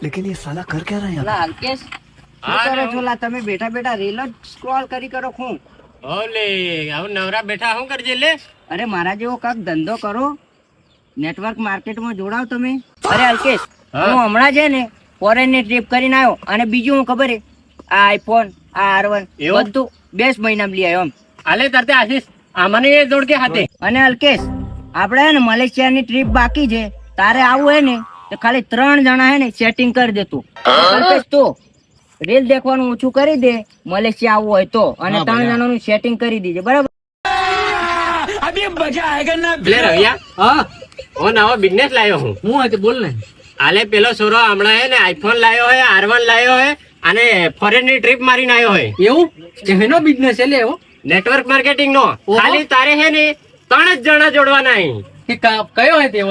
लेकिन ये साला कर क्या रहा है यहाँ લા અલ્કેશ શું કરો છો લા તમે બેઠા બેઠા રીલ જ સ્ક્રોલ કરી કરો હું ઓલે હવે નવરા બેઠા શું કરજે લે અરે મારા જેવો કાંક ધંધો કરો નેટવર્ક માર્કેટમાં જોડાવ તમે અરે અલ્કેશ હા. હું હમણાં છે ને ફોરેન ની ટ્રીપ કરીને આવ્યો અને બીજું હું ખબર હે આ આઈફોન આ R1 એવું? બધું 10 મહિનામાં લઈ આવ્યો એમ આલે તરતે આશીષ આમને એ જોડ કે હાથે અને અલ્કેશ આપણે હે ને મલેશિયાની ટ્રીપ બાકી છે તારે આવું હે ને તો ખાલી 3 જણા હે ને સેટિંગ કરી દેતું અલ્કેશ તો રીલ દેખવાનું ઓછું કરી દે મલેશિયા આવવું હોય તો અને 3 જણાનું સેટિંગ કરી દીજે બરાબર લે રવિયા હા ઓ નવો બિઝનેસ લાવ્યો હું હું હતી બોલ ને આલે પેલો છોરો હમણાં હે ને આઈફોન લાવ્યો હે R1 લાવ્યો હે અને ફોરેન ની ટ્રીપ મારીને આવ્યો હે એવું એનો બિઝનેસ એટલે એવો નેટવર્ક માર્કેટિંગ નો ઓહો. ખાલી તારે હે ને 3 જ જણા જોડવાના અહીં કયો હોય તેવો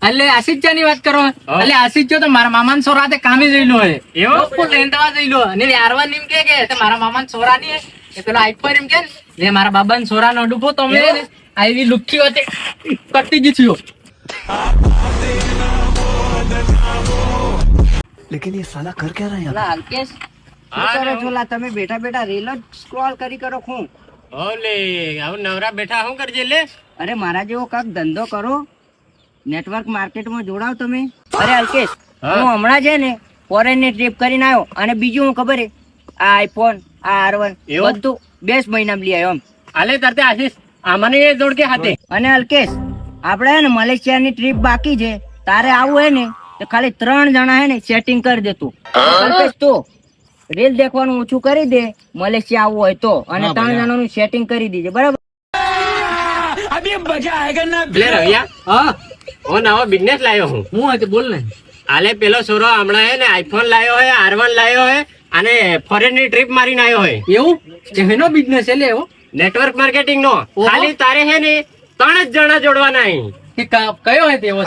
એટલે આશિષ ની વાત કરો એટલે આશિષ તો મારા મામા છોરા તે કામે જઈલો હોય એવો? લેન્ડવા જઈલો અને આરવા એમ કે મારા મામા છોરા ની એ પેલો આઈફોન એમ કે જે મારા બાબા ને છોરા નો ડૂબો તમે આવી લુખી હતી કટી જ થયો लेकिन ये साला कर क्या रहा है यहाँ લા અલ્કેશ શું કરો છો લા તમે બેઠા બેઠા રીલ જ સ્ક્રોલ કરી કરો હું ઓલે હવે નવરા બેઠા શું કરજે લે અરે મારા જેવો કાંક ધંધો કરો નેટવર્ક માર્કેટમાં જોડાવ તમે અરે અલ્કેશ હા. હું હમણાં છે ને ફોરેન ની ટ્રીપ કરીને આવ્યો અને બીજું હું ખબર હે આ આઈફોન આ R1 એવું? બધું 10 મહિનામાં લઈ આવ્યો એમ આલે તરતે આશીષ આમને એ જોડ કે હાથે અને અલ્કેશ આપણે હે ને મલેશિયાની ટ્રીપ બાકી છે તારે આવું હે ને તો ખાલી 3 જણા હે ને સેટિંગ કરી દેતું અલ્કેશ તો રીલ દેખવાનું ઓછું કરી દે મલેશિયા આવવું હોય તો અને 3 જણાનું સેટિંગ કરી દીજે બરાબર લે રવિયા હા ઓ નવો બિઝનેસ લાવ્યો હું હું હતી બોલ ને આલે પેલો છોરો હમણાં હે ને આઈફોન લાવ્યો હે R1 લાવ્યો હે અને ફોરેન ની ટ્રીપ મારીને આવ્યો હે એવું એનો બિઝનેસ એટલે એવો નેટવર્ક માર્કેટિંગ નો ઓહો. ખાલી તારે હે ને 3 જ જણા જોડવાના અહીં કયો હોય તેવો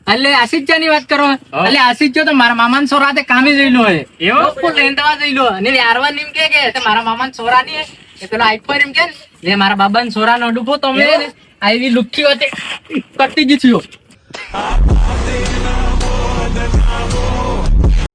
એટલે આશિષ ની વાત કરો એટલે આશિષ તો મારા મામા છોરા તે કામે જઈલો હોય એવો? લેન્ડવા જઈલો અને આરવા એમ કે મારા મામા છોરા ની એ પેલો આઈફોન એમ કે જે મારા બાબા ને છોરા નો ડૂબો તમે આવી લુખી હતી કટી જ થયો